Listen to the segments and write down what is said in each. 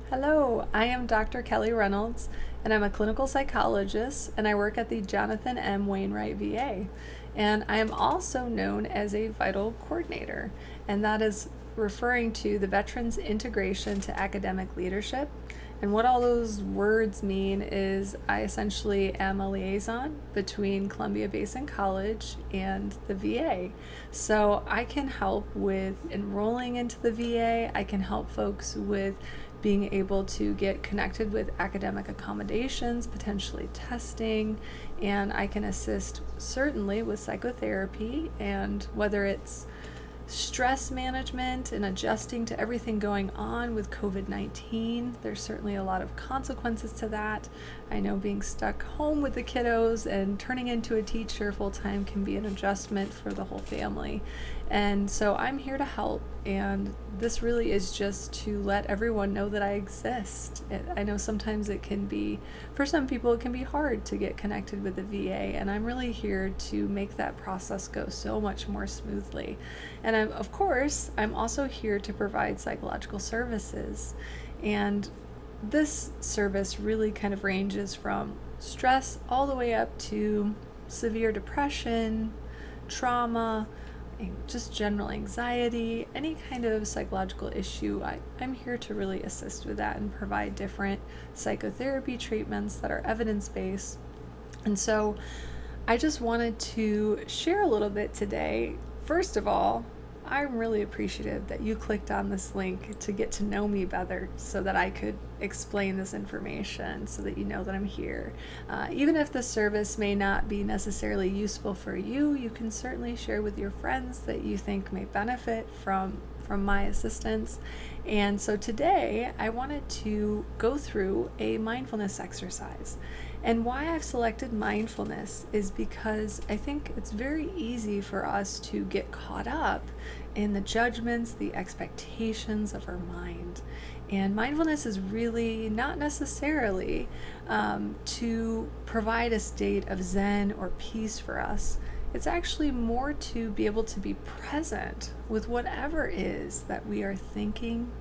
Hello, I am Dr. Kellie Reynolds, and I'm a clinical psychologist, and I work at the Jonathan M. Wainwright VA. And I am also known as a vital coordinator, and that is referring to the Veterans Integration to Academic Leadership. And what all those words mean is I essentially am a liaison between Columbia Basin College and the VA. So I can help with enrolling into the VA, I can help folks with being able to get connected with academic accommodations, potentially testing, and I can assist certainly with psychotherapy, and whether it's stress management and adjusting to everything going on with COVID-19. There's certainly a lot of consequences to that. I know being stuck home with the kiddos and turning into a teacher full-time can be an adjustment for the whole family. And so I'm here to help, and this really is just to let everyone know that I exist. I know sometimes it can be, for some people, it can be hard to get connected with the VA, and I'm really here to make that process go so much more smoothly. And of course, I'm also here to provide psychological services. And this service really kind of ranges from stress all the way up to severe depression, trauma, just general anxiety, any kind of psychological issue. I'm here to really assist with that and provide different psychotherapy treatments that are evidence-based. And so I just wanted to share a little bit today. First of all, I'm really appreciative that you clicked on this link to get to know me better so that I could explain this information so that you know that I'm here. Even if the service may not be necessarily useful for you, you can certainly share with your friends that you think may benefit from my assistance. And so today I wanted to go through a mindfulness exercise. And why I've selected mindfulness is because I think it's very easy for us to get caught up in the judgments, the expectations of our mind. And mindfulness is really not necessarily to provide a state of zen or peace for us. It's actually more to be able to be present with whatever is that we are thinking,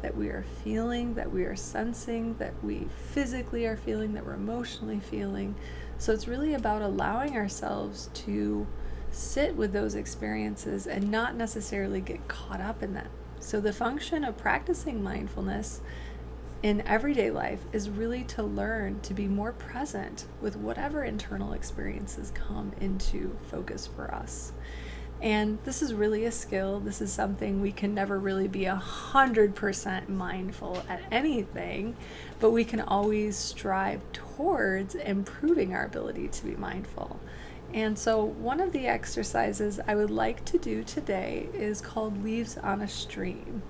that we are feeling, that we are sensing, that we physically are feeling, that we're emotionally feeling. So it's really about allowing ourselves to sit with those experiences and not necessarily get caught up in them. So the function of practicing mindfulness in everyday life is really to learn to be more present with whatever internal experiences come into focus for us. And this is really a skill. This is something we can never really be 100% mindful at anything, but we can always strive towards improving our ability to be mindful. And so one of the exercises I would like to do today is called Leaves on a Stream.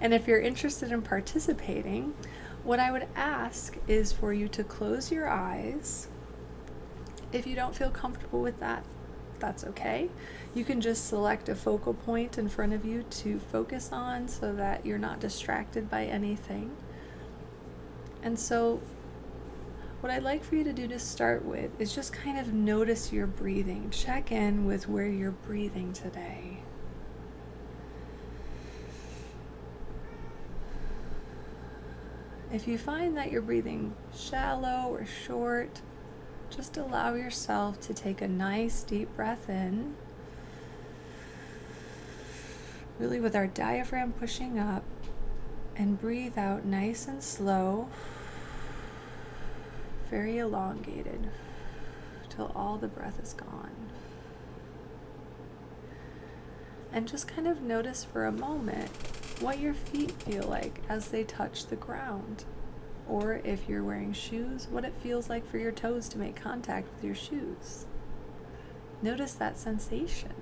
And if you're interested in participating, what I would ask is for you to close your eyes. If you don't feel comfortable with that, that's okay. You can just select a focal point in front of you to focus on so that you're not distracted by anything. And so what I'd like for you to do to start with is just kind of notice your breathing. Check in with where you're breathing today. If you find that you're breathing shallow or short, just allow yourself to take a nice deep breath in, really with our diaphragm pushing up, and breathe out nice and slow, very elongated, till all the breath is gone. And just kind of notice for a moment what your feet feel like as they touch the ground. Or if you're wearing shoes, what it feels like for your toes to make contact with your shoes. Notice that sensation.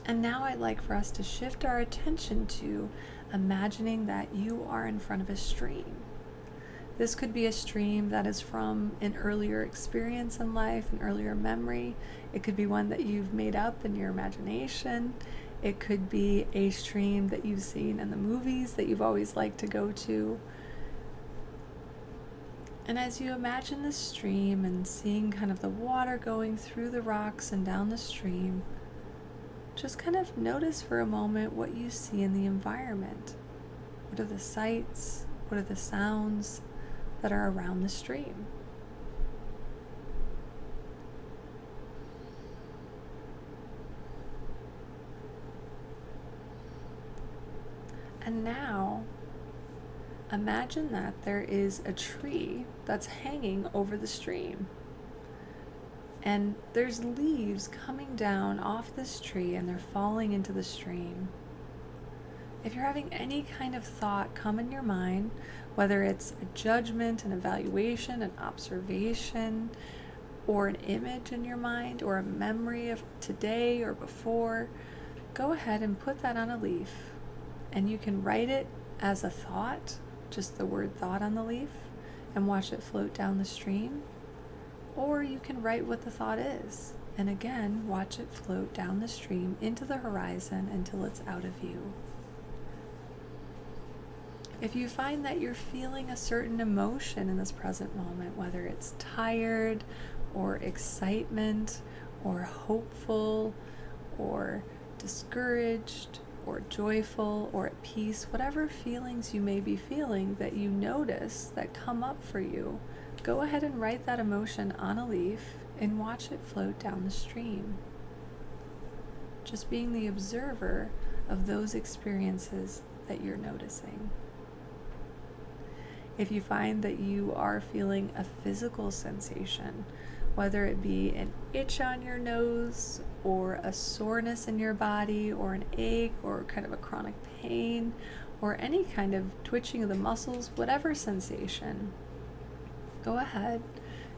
And now I'd like for us to shift our attention to imagining that you are in front of a stream. This could be a stream that is from an earlier experience in life, an earlier memory. It could be one that you've made up in your imagination. It could be a stream that you've seen in the movies that you've always liked to go to. And as you imagine the stream and seeing kind of the water going through the rocks and down the stream, just kind of notice for a moment what you see in the environment. What are the sights? What are the sounds that are around the stream? And now, imagine that there is a tree that's hanging over the stream. And there's leaves coming down off this tree and they're falling into the stream. If you're having any kind of thought come in your mind, whether it's a judgment, an evaluation, an observation, or an image in your mind, or a memory of today or before, go ahead and put that on a leaf. And you can write it as a thought, just the word thought on the leaf, and watch it float down the stream. Or you can write what the thought is, and again, watch it float down the stream into the horizon until it's out of view. If you find that you're feeling a certain emotion in this present moment, whether it's tired or excitement or hopeful or discouraged or joyful or at peace, whatever feelings you may be feeling that you notice that come up for you, go ahead and write that emotion on a leaf and watch it float down the stream. Just being the observer of those experiences that you're noticing. If you find that you are feeling a physical sensation, whether it be an itch on your nose or a soreness in your body or an ache or kind of a chronic pain or any kind of twitching of the muscles, whatever sensation, go ahead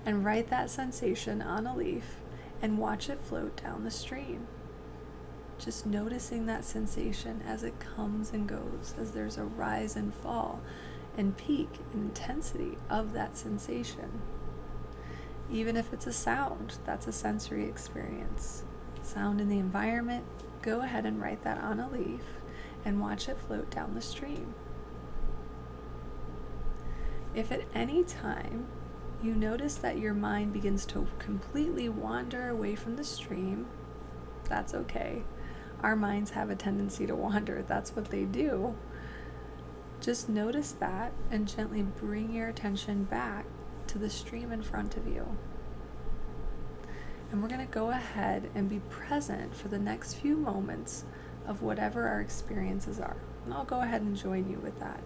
and write that sensation on a leaf and watch it float down the stream. Just noticing that sensation as it comes and goes, as there's a rise and fall and peak and intensity of that sensation. Even if it's a sound, that's a sensory experience. Sound in the environment, go ahead and write that on a leaf and watch it float down the stream. If at any time you notice that your mind begins to completely wander away from the stream, that's okay. Our minds have a tendency to wander. That's what they do. Just notice that and gently bring your attention back to the stream in front of you. And we're going to go ahead and be present for the next few moments of whatever our experiences are. And I'll go ahead and join you with that.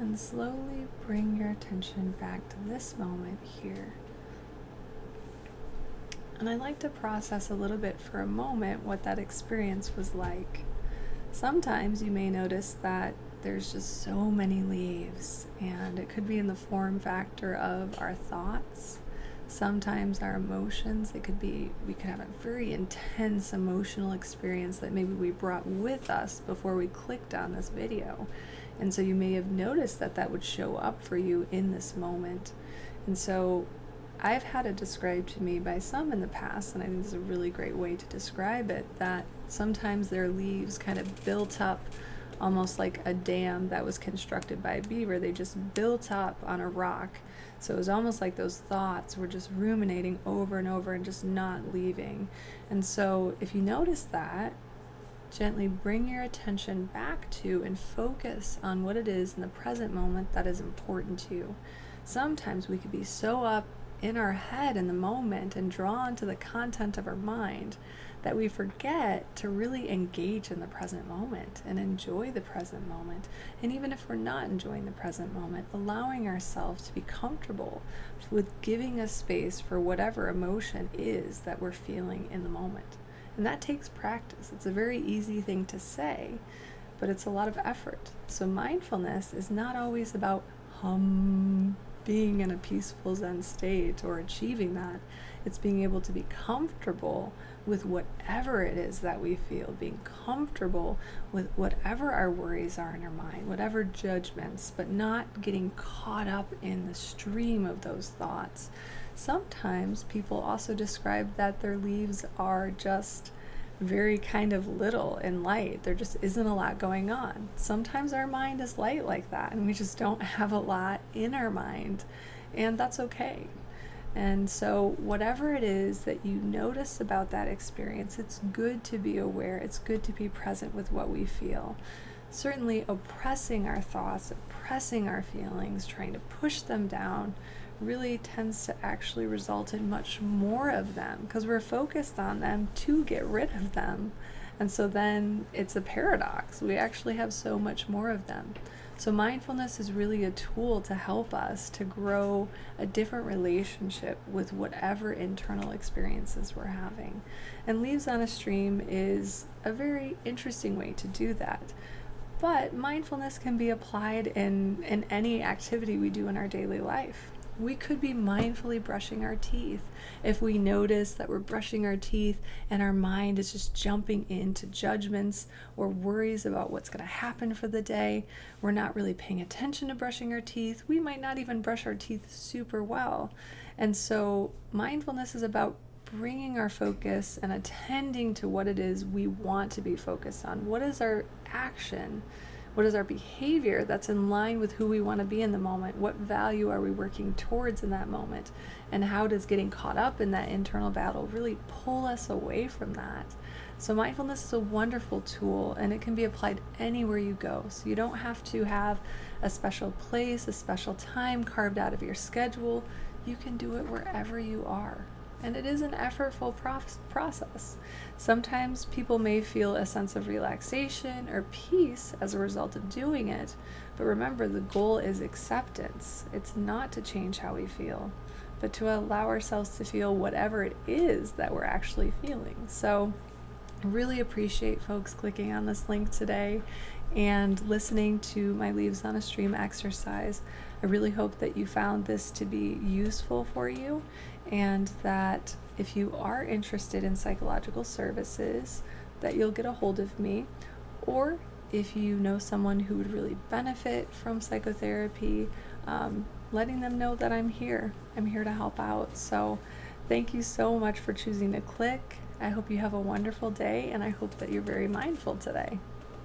And slowly bring your attention back to this moment here. And I'd like to process a little bit for a moment what that experience was like. Sometimes you may notice that there's just so many leaves, and it could be in the form factor of our thoughts. Sometimes our emotions, we could have a very intense emotional experience that maybe we brought with us before we clicked on this video. And so you may have noticed that would show up for you in this moment. And so I've had it described to me by some in the past, and I think this is a really great way to describe it, that sometimes their leaves kind of built up almost like a dam that was constructed by a beaver. They just built up on a rock. So it was almost like those thoughts were just ruminating over and over and just not leaving. And so if you notice that, gently bring your attention back to and focus on what it is in the present moment that is important to you. Sometimes we could be so up in our head in the moment and drawn to the content of our mind that we forget to really engage in the present moment and enjoy the present moment. And even if we're not enjoying the present moment, allowing ourselves to be comfortable with giving a space for whatever emotion is that we're feeling in the moment. And that takes practice. It's a very easy thing to say, but it's a lot of effort. So mindfulness is not always about being in a peaceful Zen state or achieving that. It's being able to be comfortable with whatever it is that we feel, being comfortable with whatever our worries are in our mind, whatever judgments, but not getting caught up in the stream of those thoughts. Sometimes people also describe that their leaves are just very kind of little and light. There just isn't a lot going on. Sometimes our mind is light like that, and we just don't have a lot in our mind, and that's okay. And so whatever it is that you notice about that experience, it's good to be aware. It's good to be present with what we feel. Certainly oppressing our thoughts, oppressing our feelings, trying to push them down really tends to actually result in much more of them because we're focused on them to get rid of them. And so then it's a paradox. We actually have so much more of them. So mindfulness is really a tool to help us to grow a different relationship with whatever internal experiences we're having. And Leaves on a Stream is a very interesting way to do that. But mindfulness can be applied in any activity we do in our daily life. We could be mindfully brushing our teeth. If we notice that we're brushing our teeth and our mind is just jumping into judgments or worries about what's going to happen for the day, we're not really paying attention to brushing our teeth. We might not even brush our teeth super well. And so mindfulness is about bringing our focus and attending to what it is we want to be focused on. What is our action? What is our behavior that's in line with who we want to be in the moment? What value are we working towards in that moment? And how does getting caught up in that internal battle really pull us away from that? So mindfulness is a wonderful tool, and it can be applied anywhere you go. So you don't have to have a special place, a special time carved out of your schedule. You can do it wherever you are. And it is an effortful process. Sometimes people may feel a sense of relaxation or peace as a result of doing it, but remember, the goal is acceptance. It's not to change how we feel, but to allow ourselves to feel whatever it is that we're actually feeling. So I really appreciate folks clicking on this link today and listening to my Leaves on a Stream exercise. I really hope that you found this to be useful for you, and that if you are interested in psychological services, that you'll get a hold of me, or if you know someone who would really benefit from psychotherapy, letting them know that I'm here. I'm here to help out. So thank you so much for choosing to click. I hope you have a wonderful day, and I hope that you're very mindful today.